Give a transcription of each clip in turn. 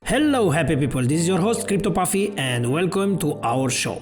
Hello happy people, this is your host CryptoPuffy and welcome to our show.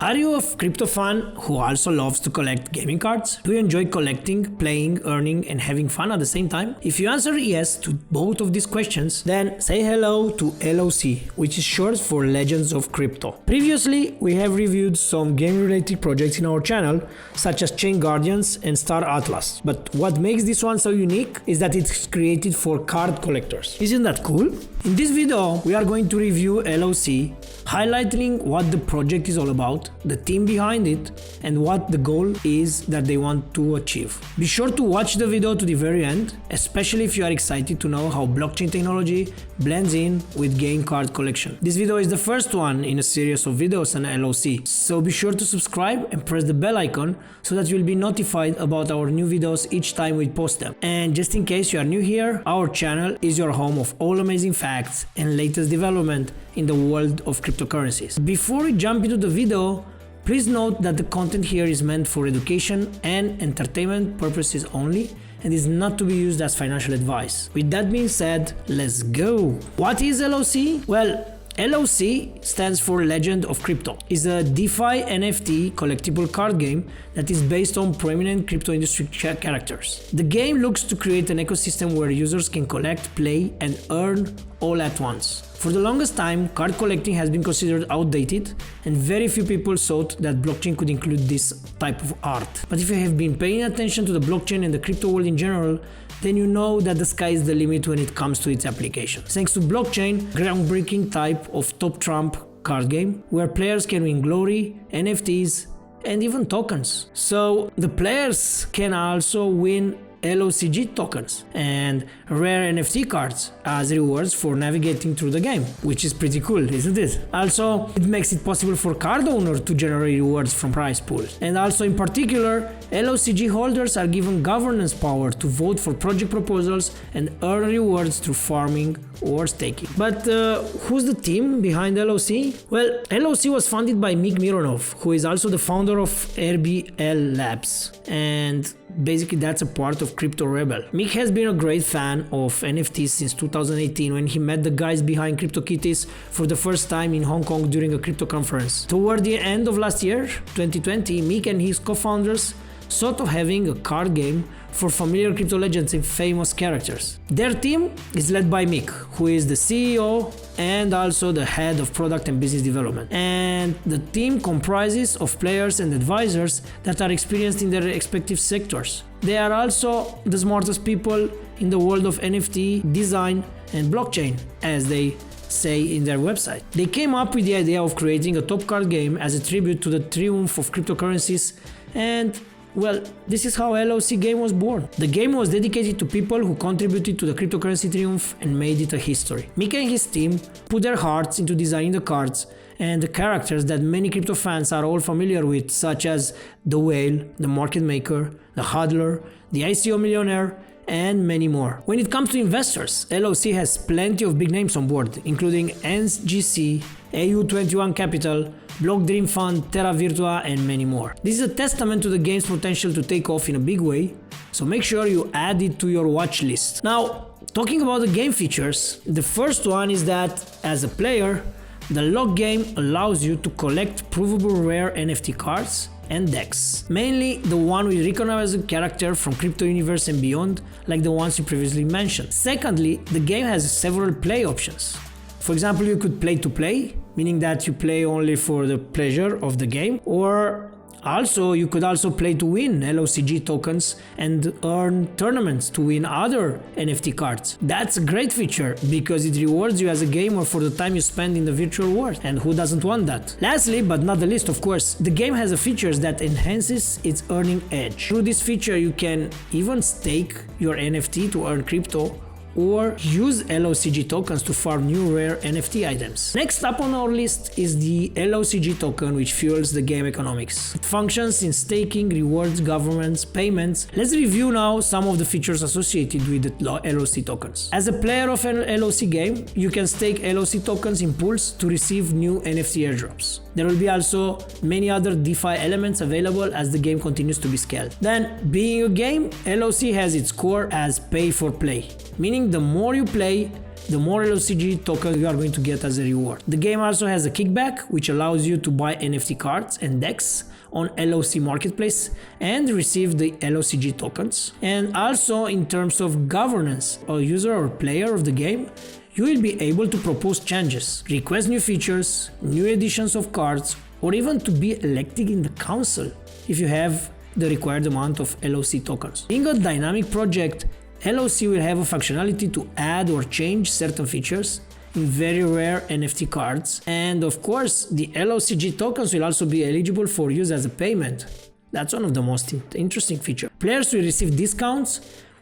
Are you a crypto fan who also loves to collect gaming cards? Do you enjoy collecting, playing, earning and having fun at the same time? If you answer yes to both of these questions, then say hello to LOC, which is short for Legends of Crypto. Previously, we have reviewed some game-related projects in our channel, such as Chain Guardians and Star Atlas. But what makes this one so unique is that it's created for card collectors. Isn't that cool? In this video, we are going to review LOC, highlighting what the project is all about, the team behind it, and what the goal is that they want to achieve. Be sure to watch the video to the very end, especially if you are excited to know how blockchain technology blends in with game card collection. This video is the first one in a series of videos on LOC, so be sure to subscribe and press the bell icon so that you'll be notified about our new videos each time we post them. And just in case you are new here, our channel is your home of all amazing facts and latest development in the world of cryptocurrencies. Before we jump into the video, please note that the content here is meant for education and entertainment purposes only and is not to be used as financial advice. With that being said, let's go! What is LOC? Well, LOC stands for Legend of Crypto. It's a DeFi NFT collectible card game that is based on prominent crypto industry characters. The game looks to create an ecosystem where users can collect, play, and earn all at once. For the longest time, card collecting has been considered outdated, and very few people thought that blockchain could include this type of art. But if you have been paying attention to the blockchain and the crypto world in general, then you know that the sky is the limit when it comes to its application. Thanks to blockchain, groundbreaking type of top trump card game, where players can win glory, NFTs, and even tokens. So the players can also win LOCG tokens and rare NFT cards as rewards for navigating through the game, which is pretty cool, isn't it? Also, it makes it possible for card owners to generate rewards from prize pools. And also in particular, LOCG holders are given governance power to vote for project proposals and earn rewards through farming or staking. But who's the team behind LOC? Well, LOC was founded by Mick Mironov, who is also the founder of RBL Labs, and basically that's a part of Crypto Rebel. Mick has been a great fan of NFTs since 2018 when he met the guys behind CryptoKitties for the first time in Hong Kong during a crypto conference. Toward the end of last year, 2020, Mick and his co-founders thought of having a card game for familiar crypto legends and famous characters. Their team is led by Mick, who is the CEO and also the head of product and business development. And the team comprises of players and advisors that are experienced in their respective sectors. They are also the smartest people in the world of NFT, design and blockchain, as they say in their website. They came up with the idea of creating a top card game as a tribute to the triumph of cryptocurrencies, and well, this is how LOC game was born. The game was dedicated to people who contributed to the cryptocurrency triumph and made it a history. Mick and his team put their hearts into designing the cards and the characters that many crypto fans are all familiar with, such as the Whale, the Market Maker, the Hodler, the ICO Millionaire, and many more. When it comes to investors, LOC has plenty of big names on board, including NGC, AU21 Capital, Block Dream Fund, Terra Virtua, and many more. This is a testament to the game's potential to take off in a big way, so make sure you add it to your watch list. Now, talking about the game features, the first one is that as a player, the lock game allows you to collect provable rare NFT cards and decks, mainly the one with recognizable character from crypto universe and beyond, like the ones you previously mentioned. Secondly, the game has several play options. For example, you could play to play, meaning that you play only for the pleasure of the game, or also you could also play to win LOCG tokens and earn tournaments to win other NFT cards. That's a great feature because it rewards you as a gamer for the time you spend in the virtual world, and who doesn't want that? Lastly, but not the least of course, the game has a feature that enhances its earning edge. Through this feature you can even stake your NFT to earn crypto or use LOCG tokens to farm new rare NFT items. Next up on our list is the LOCG token, which fuels the game economics. It functions in staking, rewards, governments, payments. Let's review now some of the features associated with the LOC tokens. As a player of an LOC game, you can stake LOC tokens in pools to receive new NFT airdrops. There will be also many other DeFi elements available as the game continues to be scaled. Then, being a game, LOC has its core as pay for play. meaning the more you play, the more LOCG tokens you are going to get as a reward. The game also has a kickback, which allows you to buy NFT cards and decks on LOC Marketplace and receive the LOCG tokens. And also in terms of governance, a user or player of the game, you will be able to propose changes, request new features, new editions of cards, or even to be elected in the council if you have the required amount of LOC tokens. Being a dynamic project, LOC will have a functionality to add or change certain features in very rare NFT cards, and of course the LOCG tokens will also be eligible for use as a payment. That's one of the most interesting features. Players will receive discounts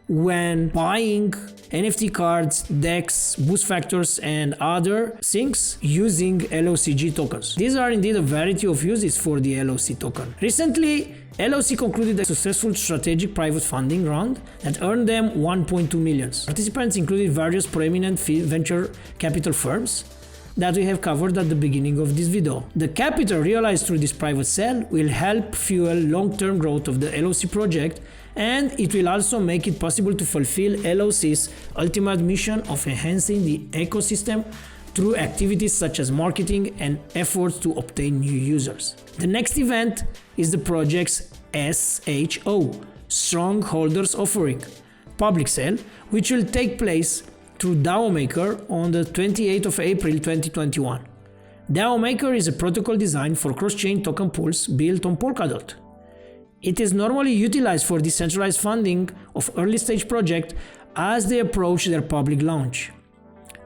when buying NFT cards, decks, boost factors and other things using LOCG tokens. These are indeed a variety of uses for the LOC token. Recently, LOC concluded a successful strategic private funding round that earned them 1.2 million. Participants included various prominent venture capital firms that we have covered at the beginning of this video. The capital realized through this private sale will help fuel long-term growth of the LOC project, and it will also make it possible to fulfill LOC's ultimate mission of enhancing the ecosystem through activities such as marketing and efforts to obtain new users. The next event is the project's SHO, Strongholders Offering, public sale, which will take place through DAO Maker on the 28th of April 2021. DAO Maker is a protocol designed for cross-chain token pools built on Polkadot. It is normally utilized for decentralized funding of early-stage projects as they approach their public launch.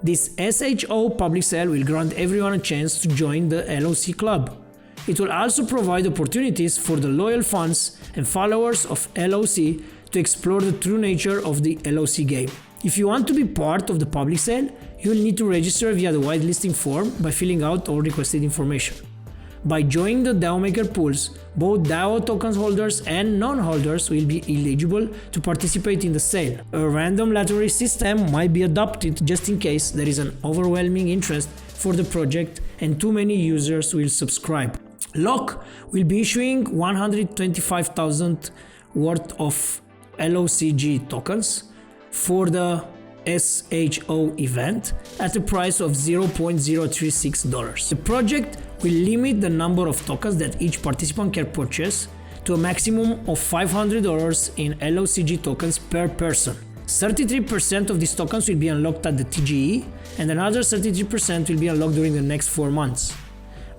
This SHO public sale will grant everyone a chance to join the LOC club. It will also provide opportunities for the loyal fans and followers of LOC to explore the true nature of the LOC game. If you want to be part of the public sale, you will need to register via the whitelisting form by filling out all requested information. By joining the DAO Maker pools, both DAO tokens holders and non-holders will be eligible to participate in the sale. A random lottery system might be adopted just in case there is an overwhelming interest for the project and too many users will subscribe. LOC will be issuing 125,000 worth of LOCG tokens for the SHO event at a price of $0.036. The project will limit the number of tokens that each participant can purchase to a maximum of $500 in LOCG tokens per person. 33% of these tokens will be unlocked at the TGE and another 33% will be unlocked during the next 4 months.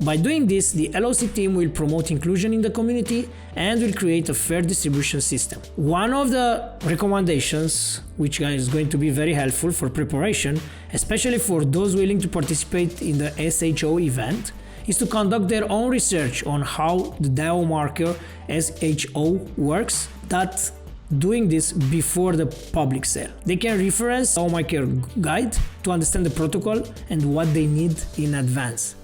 By doing this, the LOC team will promote inclusion in the community and will create a fair distribution system. One of the recommendations, which is going to be very helpful for preparation, especially for those willing to participate in the SHO event, is to conduct their own research on how the DAO marker SHO works, that doing this before the public sale. They can reference DAO marker guide to understand the protocol and what they need in advance.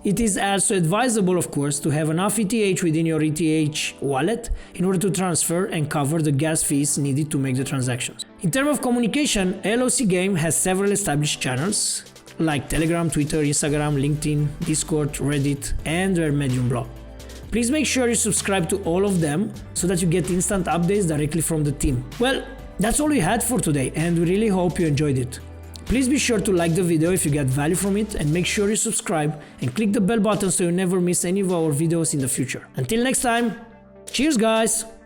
It is also advisable, of course, to have enough ETH within your ETH wallet in order to transfer and cover the gas fees needed to make the transactions. In terms of communication, LOC Game has several established channels like Telegram, Twitter, Instagram, LinkedIn, Discord, Reddit, and their Medium blog. Please make sure you subscribe to all of them so that you get instant updates directly from the team. Well, that's all we had for today, and we really hope you enjoyed it. Please be sure to like the video if you get value from it, and make sure you subscribe and click the bell button so you never miss any of our videos in the future. Until next time, cheers guys!